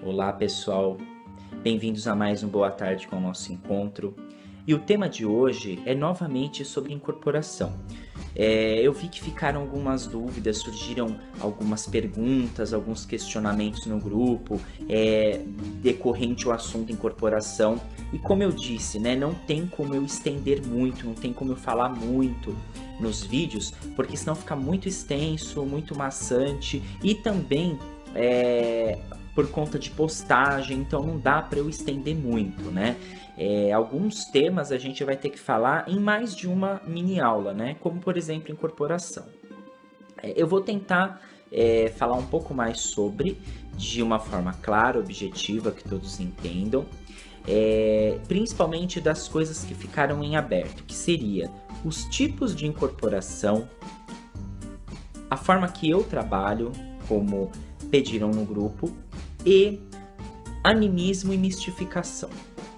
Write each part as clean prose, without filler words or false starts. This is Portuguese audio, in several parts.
Olá pessoal, bem-vindos a mais um Boa Tarde com o nosso encontro. E o tema de hoje é novamente sobre incorporação. Eu vi que ficaram algumas dúvidas, surgiram algumas perguntas, alguns questionamentos no grupo, decorrente ao assunto incorporação. E como eu disse, né, não tem como eu estender muito, não tem como eu falar muito nos vídeos, porque senão fica muito extenso, muito maçante e também por conta de postagem, então não dá para eu estender muito, né? Alguns temas a gente vai ter que falar em mais de uma mini aula, né? Como por exemplo incorporação. Eu vou tentar falar um pouco mais sobre, de uma forma clara, objetiva, que todos entendam, principalmente das coisas que ficaram em aberto, que seria os tipos de incorporação, a forma que eu trabalho, como pediram no grupo, e animismo e mistificação,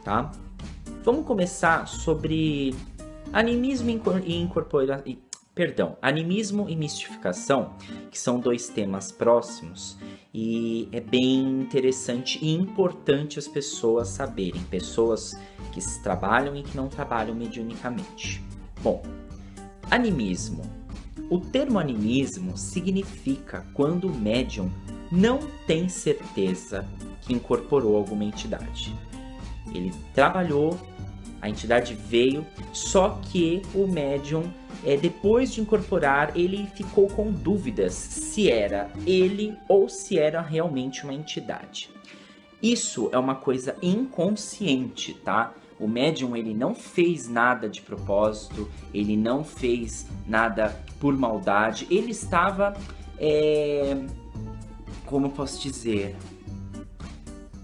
tá? Vamos começar sobre animismo animismo e mistificação, que são dois temas próximos e é bem interessante e importante as pessoas saberem, pessoas que trabalham e que não trabalham mediunicamente. Bom, animismo. O termo animismo significa quando o médium não tem certeza que incorporou alguma entidade. Ele trabalhou, a entidade veio, só que o médium, depois de incorporar, ele ficou com dúvidas se era ele ou se era realmente uma entidade. Isso é uma coisa inconsciente, tá? O médium, ele não fez nada de propósito, ele não fez nada por maldade, ele estava, como posso dizer,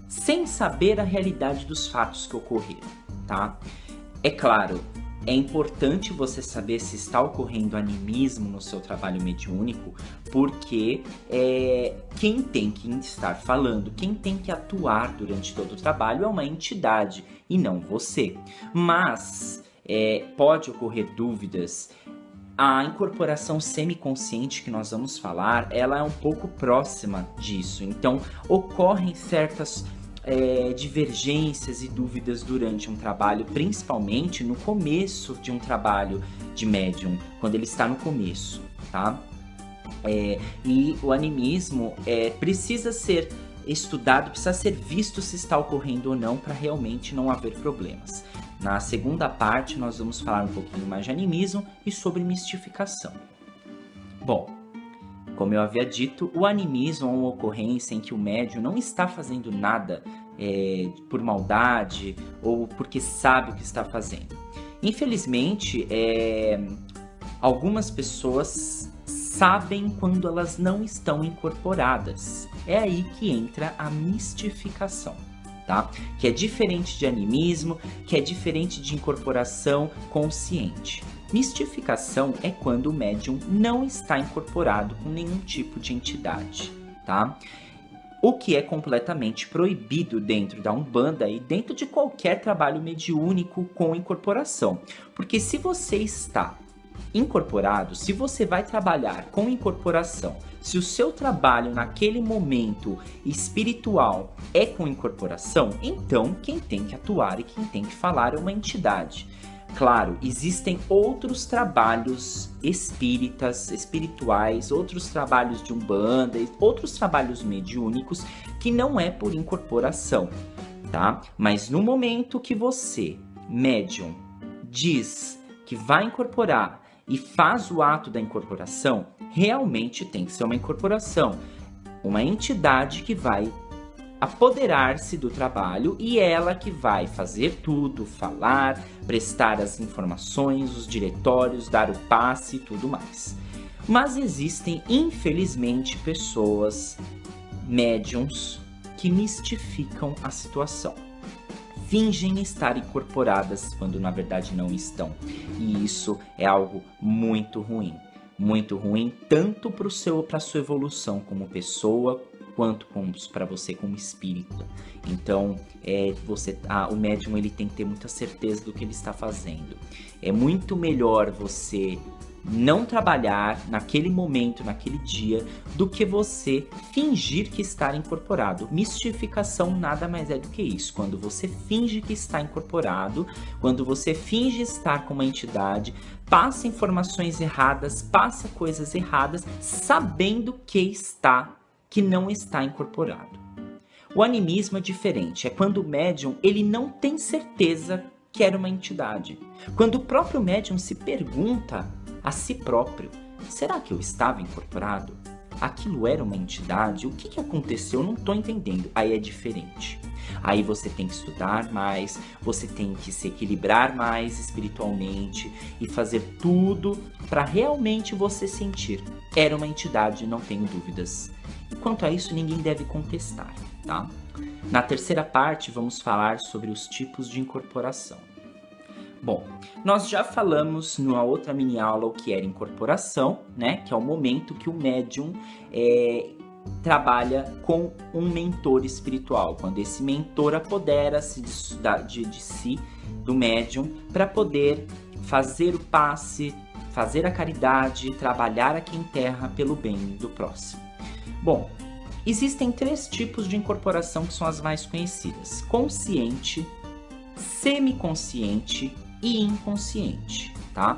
sem saber a realidade dos fatos que ocorreram, tá? É claro, é importante você saber se está ocorrendo animismo no seu trabalho mediúnico, porque quem tem que estar falando, quem tem que atuar durante todo o trabalho é uma entidade e não você. Mas pode ocorrer dúvidas. A incorporação semiconsciente que nós vamos falar, ela é um pouco próxima disso. Então, ocorrem certas divergências e dúvidas durante um trabalho, principalmente no começo de um trabalho de médium, quando ele está no começo, tá? E o animismo precisa ser estudado, precisa ser visto se está ocorrendo ou não, para realmente não haver problemas. Na segunda parte, nós vamos falar um pouquinho mais de animismo e sobre mistificação. Bom, como eu havia dito, o animismo é uma ocorrência em que o médium não está fazendo nada por maldade ou porque sabe o que está fazendo. Infelizmente, algumas pessoas sabem quando elas não estão incorporadas. É aí que entra a mistificação, tá? Que é diferente de animismo, que é diferente de incorporação consciente. Mistificação é quando o médium não está incorporado com nenhum tipo de entidade, tá? O que é completamente proibido dentro da Umbanda e dentro de qualquer trabalho mediúnico com incorporação. Porque se você está incorporado, se você vai trabalhar com incorporação, se o seu trabalho naquele momento espiritual é com incorporação, então quem tem que atuar e quem tem que falar é uma entidade. Claro, existem outros trabalhos espíritas, espirituais, outros trabalhos de Umbanda, outros trabalhos mediúnicos que não é por incorporação, tá? Mas no momento que você, médium, diz que vai incorporar e faz o ato da incorporação, realmente tem que ser uma incorporação, uma entidade que vai apoderar-se do trabalho e ela que vai fazer tudo, falar, prestar as informações, os diretórios, dar o passe e tudo mais. Mas existem, infelizmente, pessoas, médiums, que mistificam a situação. Fingem estar incorporadas quando na verdade não estão. E isso é algo muito ruim. Muito ruim tanto para a sua evolução como pessoa, quanto para você como espírito. Então, o médium ele tem que ter muita certeza do que ele está fazendo. É muito melhor você não trabalhar naquele momento, naquele dia, do que você fingir que está incorporado. Mistificação nada mais é do que isso. Quando você finge que está incorporado, quando você finge estar com uma entidade, passa informações erradas, passa coisas erradas, sabendo que não está incorporado. O animismo é diferente, é quando o médium ele não tem certeza que era uma entidade. Quando o próprio médium se pergunta a si próprio, será que eu estava incorporado? Aquilo era uma entidade? O que aconteceu? Eu não estou entendendo. Aí é diferente. Aí você tem que estudar mais, você tem que se equilibrar mais espiritualmente e fazer tudo para realmente você sentir. Era uma entidade, não tenho dúvidas. E quanto a isso, ninguém deve contestar, tá? Na terceira parte, vamos falar sobre os tipos de incorporação. Bom, nós já falamos numa outra mini aula o que era incorporação, né? Que é o momento que o médium trabalha com um mentor espiritual, quando esse mentor apodera-se de si, do médium, para poder fazer o passe, fazer a caridade, trabalhar aqui em terra pelo bem do próximo. Bom, existem 3 tipos de incorporação que são as mais conhecidas: consciente, semiconsciente e inconsciente, tá?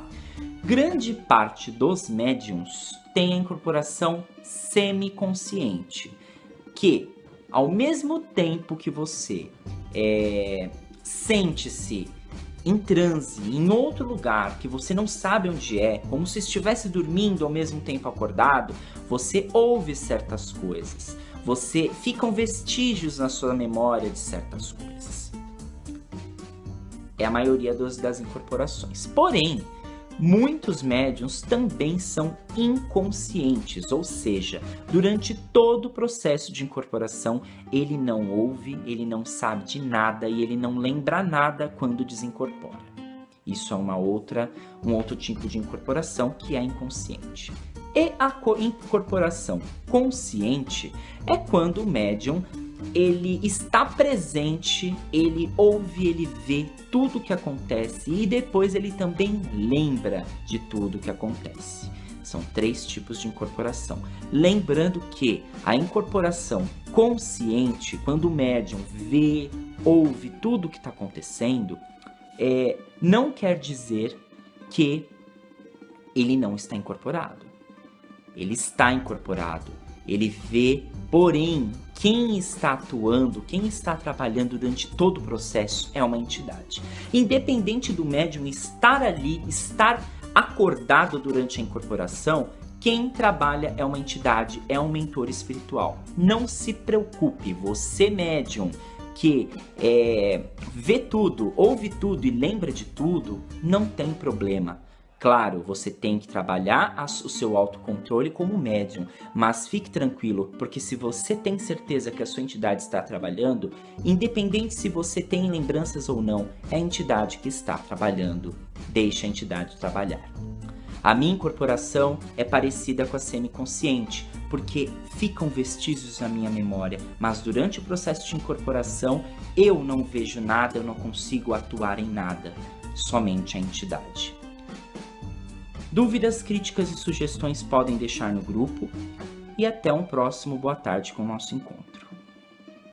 Grande parte dos médiums tem a incorporação semiconsciente, que ao mesmo tempo que você sente-se em transe, em outro lugar, que você não sabe onde é, como se estivesse dormindo ao mesmo tempo acordado, você ouve certas coisas, ficam vestígios na sua memória de certas coisas. É a maioria das incorporações. Porém, muitos médiuns também são inconscientes, ou seja, durante todo o processo de incorporação, ele não ouve, ele não sabe de nada e ele não lembra nada quando desincorpora. Isso é um outro tipo de incorporação, que é a inconsciente. E a incorporação consciente é quando o médium ele está presente, ele ouve, ele vê tudo o que acontece e depois ele também lembra de tudo o que acontece. São 3 tipos de incorporação. Lembrando que a incorporação consciente, quando o médium vê, ouve tudo o que está acontecendo, não quer dizer que ele não está incorporado. Ele está incorporado, ele vê, porém, quem está atuando, quem está trabalhando durante todo o processo é uma entidade. Independente do médium estar ali, estar acordado durante a incorporação, quem trabalha é uma entidade, é um mentor espiritual. Não se preocupe, você médium que vê tudo, ouve tudo e lembra de tudo, não tem problema. Claro, você tem que trabalhar o seu autocontrole como médium, mas fique tranquilo, porque se você tem certeza que a sua entidade está trabalhando, independente se você tem lembranças ou não, é a entidade que está trabalhando. Deixe a entidade trabalhar. A minha incorporação é parecida com a semiconsciente, porque ficam vestígios na minha memória, mas durante o processo de incorporação eu não vejo nada, eu não consigo atuar em nada, somente a entidade. Dúvidas, críticas e sugestões podem deixar no grupo e até um próximo Boa Tarde com o nosso encontro.